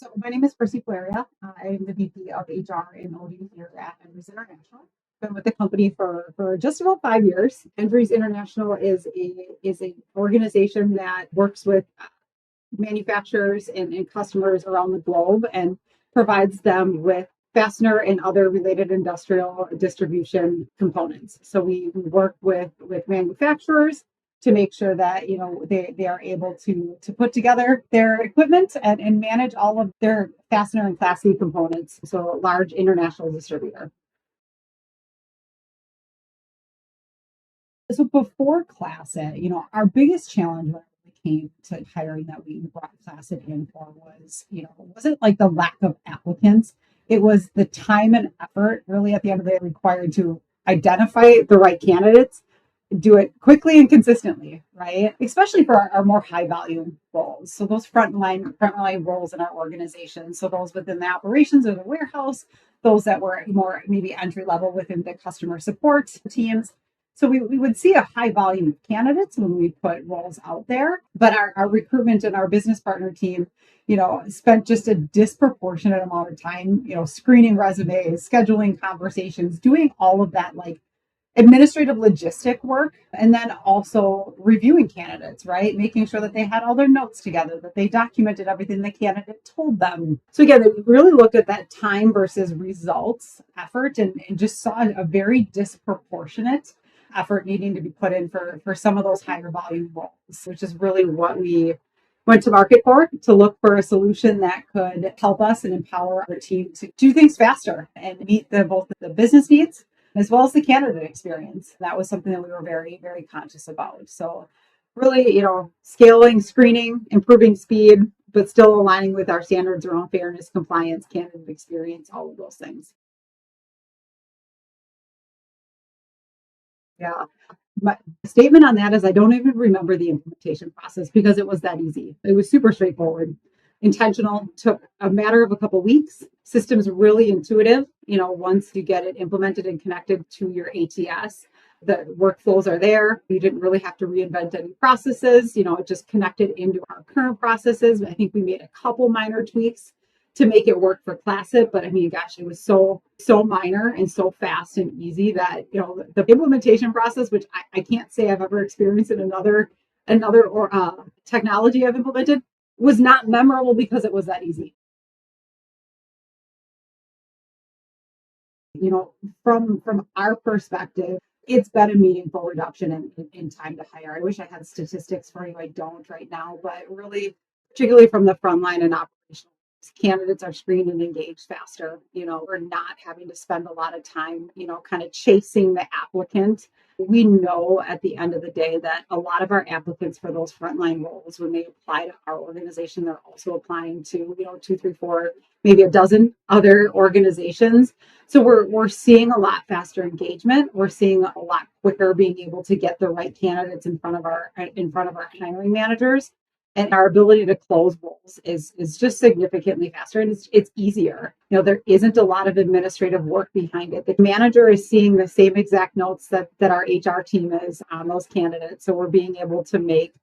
So my name is Kristy Palleria. I am the VP of HR and OD here at Endries International. Been with the company for just about 5 years. Endries International is a organization that works with manufacturers and customers around the globe and provides them with fastener and other related industrial distribution components. So we work with manufacturers to make sure that they are able to put together their equipment and manage all of their fastener and Class C components. So a large international distributor. So before Classet, our biggest challenge when it came to hiring that we brought Classet in for was, it wasn't like the lack of applicants. It was the time and effort really at the end of the day required to identify the right candidates, do it quickly and consistently, right? Especially for our more high volume roles. So those frontline roles in our organization. So those within the operations or the warehouse, those that were more maybe entry level within the customer support teams. So we would see a high volume of candidates when we put roles out there, but our recruitment and our business partner team, spent just a disproportionate amount of time, screening resumes, scheduling conversations, doing all of that like administrative logistic work, and then also reviewing candidates, right? Making sure that they had all their notes together, that they documented everything the candidate told them. So again, we really looked at that time versus results effort and just saw a very disproportionate effort needing to be put in for some of those higher volume roles, which is really what we went to market for, to look for a solution that could help us and empower our team to do things faster and meet both the business needs as well as the candidate experience. That was something that we were very, very conscious about. So really, scaling, screening, improving speed, but still aligning with our standards around fairness, compliance, candidate experience, all of those things. Yeah. My statement on that is I don't even remember the implementation process because it was that easy. It was super straightforward, intentional, took a matter of a couple of weeks. Systems really intuitive. Once you get it implemented and connected to your ATS, the workflows are there. You didn't really have to reinvent any processes. It just connected into our current processes. I think we made a couple minor tweaks to make it work for Classet. But I mean, gosh, it was so minor and so fast and easy that, the implementation process, which I can't say I've ever experienced in another technology I've implemented, was not memorable because it was that easy. From our perspective, it's been a meaningful reduction in time to hire. I wish I had statistics for you. I don't right now, but really, particularly from the frontline and operational, candidates are screened and engaged faster. We're not having to spend a lot of time, kind of chasing the applicant. We know at the end of the day that a lot of our applicants for those frontline roles, when they apply to our organization, they're also applying to, two, three, four, maybe a dozen other organizations. So we're seeing a lot faster engagement. We're seeing a lot quicker being able to get the right candidates in front of our hiring managers, and our ability to close roles is just significantly faster, and it's easier. There isn't a lot of administrative work behind it. The manager is seeing the same exact notes that our HR team is on those candidates, so we're being able to make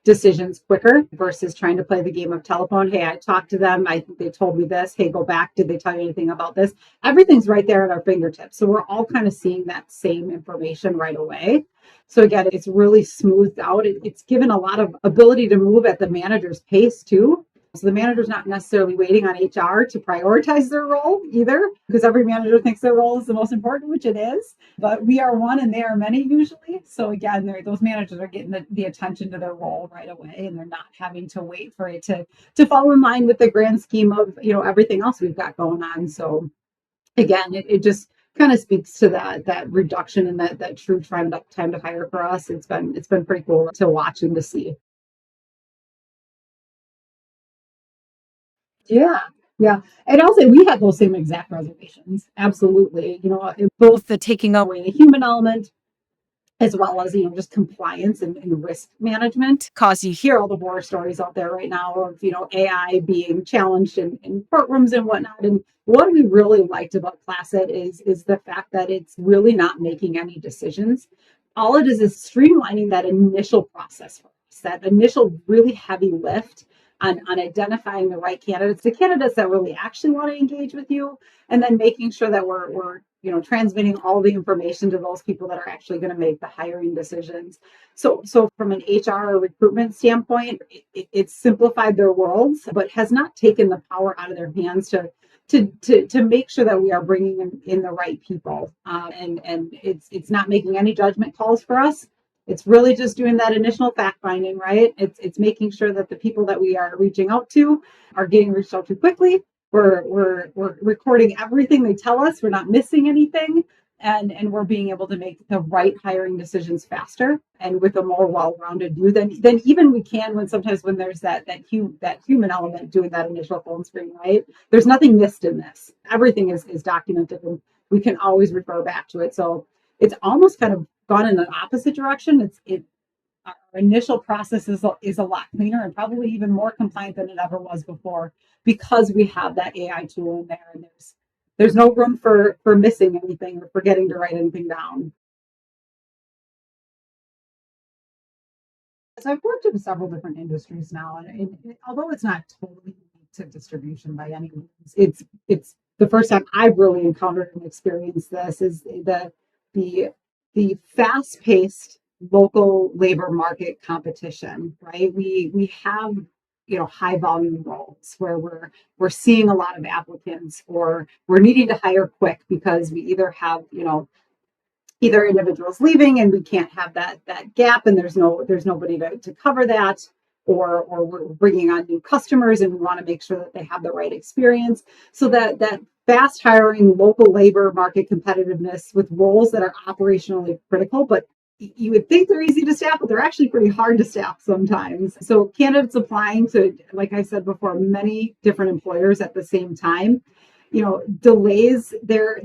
decisions quicker versus trying to play the game of telephone. Hey, I talked to them. I think they told me this. Hey, go back. Did they tell you anything about this? Everything's right there at our fingertips. So we're all kind of seeing that same information right away. So again, it's really smoothed out. It's given a lot of ability to move at the manager's pace too. So the manager's not necessarily waiting on HR to prioritize their role either, because every manager thinks their role is the most important, which it is. But we are one and they are many usually. So again, those managers are getting the attention to their role right away, and they're not having to wait for it to fall in line with the grand scheme of everything else we've got going on. So again, it just kind of speaks to that reduction and that true time to hire for us. It's been pretty cool to watch and to see. Yeah. Yeah. And I'll say we had those same exact reservations. Absolutely. Both the taking away the human element as well as, just compliance and risk management. Cause you hear all the horror stories out there right now of, AI being challenged in courtrooms and whatnot. And what we really liked about Classet is the fact that it's really not making any decisions. All it is streamlining that initial process for us, that initial really heavy lift on identifying the right candidates, the candidates that really actually want to engage with you, and then making sure that we're transmitting all the information to those people that are actually going to make the hiring decisions. So from an HR or recruitment standpoint, it's simplified their worlds, but has not taken the power out of their hands to make sure that we are bringing in the right people, and it's not making any judgment calls for us. It's really just doing that initial fact finding, right? It's making sure that the people that we are reaching out to are getting reached out to quickly. We're recording everything they tell us. We're not missing anything, and we're being able to make the right hiring decisions faster and with a more well-rounded view than even we can when there's that human element doing that initial phone screen, right? There's nothing missed in this. Everything is documented, and we can always refer back to it. So it's almost kind of gone in the opposite direction. Our initial process is a lot cleaner and probably even more compliant than it ever was before, because we have that AI tool in there, and there's no room for missing anything or forgetting to write anything down. So I've worked in several different industries now, and although it's not totally unique to distribution by any means, it's the first time I've really encountered and experienced this is the the fast paced local labor market competition. Right, we have high volume roles where we're seeing a lot of applicants, or we're needing to hire quick because we either have either individuals leaving and we can't have that gap, and there's nobody to cover that, or we're bringing on new customers and we want to make sure that they have the right experience. So that fast hiring local labor market competitiveness with roles that are operationally critical, but you would think they're easy to staff, but they're actually pretty hard to staff sometimes. So candidates applying to, like I said before, many different employers at the same time, delays their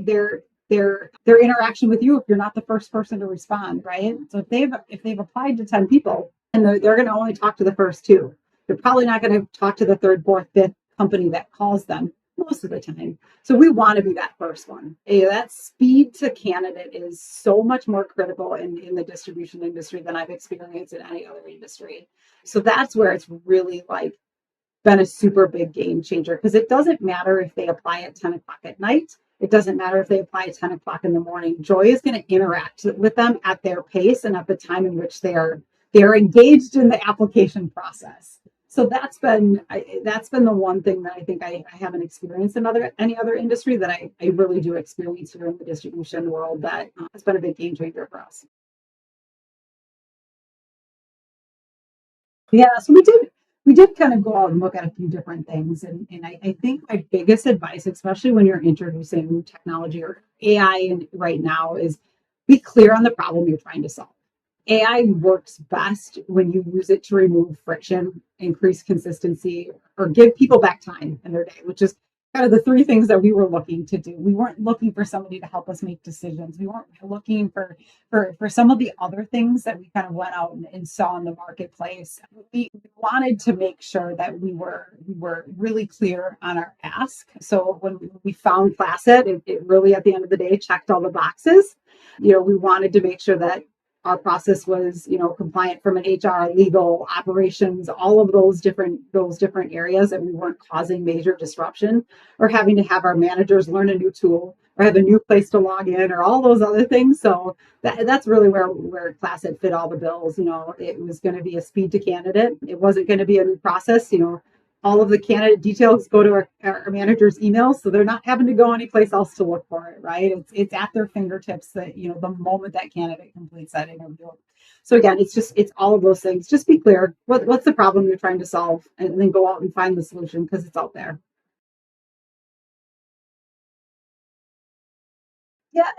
interaction with you if you're not the first person to respond, right? So if they've applied to 10 people and they're going to only talk to the first two, they're probably not going to talk to the third, fourth, fifth company that calls them most of the time. So we want to be that first one. That speed to candidate is so much more critical in the distribution industry than I've experienced in any other industry. So that's where it's really been a super big game changer, because it doesn't matter if they apply at 10 o'clock at night. It doesn't matter if they apply at 10 o'clock in the morning. Joy is going to interact with them at their pace and at the time in which they're engaged in the application process. So that's been the one thing that I think I haven't experienced in any other industry that I really do experience here in the distribution world, that has been a big game changer for us. Yeah, so we did kind of go out and look at a few different things, and I think my biggest advice, especially when you're introducing new technology or AI right now, is be clear on the problem you're trying to solve. AI works best when you use it to remove friction, increase consistency, or give people back time in their day, which is kind of the three things that we were looking to do. We weren't looking for somebody to help us make decisions. We weren't looking for some of the other things that we kind of went out and saw in the marketplace. We wanted to make sure that we were really clear on our ask. So when we found Classet, it really, at the end of the day, checked all the boxes. We wanted to make sure that our process was, compliant from an HR, legal, operations, all of those different areas, that we weren't causing major disruption or having to have our managers learn a new tool or have a new place to log in or all those other things. So that's really where Classet fit all the bills. It was going to be a speed to candidate. It wasn't going to be a new process. All of the candidate details go to our manager's emails, so they're not having to go anyplace else to look for it, right? It's at their fingertips that, the moment that candidate completes that interview. So again, it's all of those things. Just be clear. What's the problem you're trying to solve, and then go out and find the solution, because it's out there. Yeah,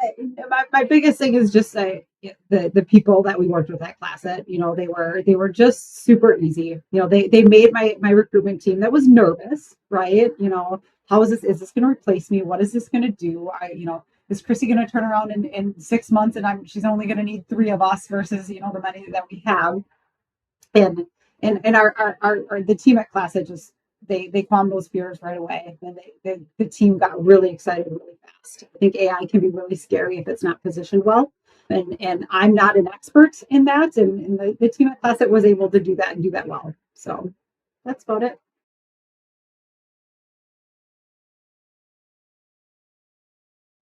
my biggest thing is just the people that we worked with at Classet. They were just super easy. They made my recruitment team that was nervous, right? How is this going to replace me? What is this going to do? Is Kristy going to turn around in 6 months, and she's only going to need three of us versus the many that we have. And the team at Classet just they calmed those fears right away, and the team got really excited really fast. I think AI can be really scary if it's not positioned well, and I'm not an expert in that, and the team at Classet was able to do that and do that well. So that's about it.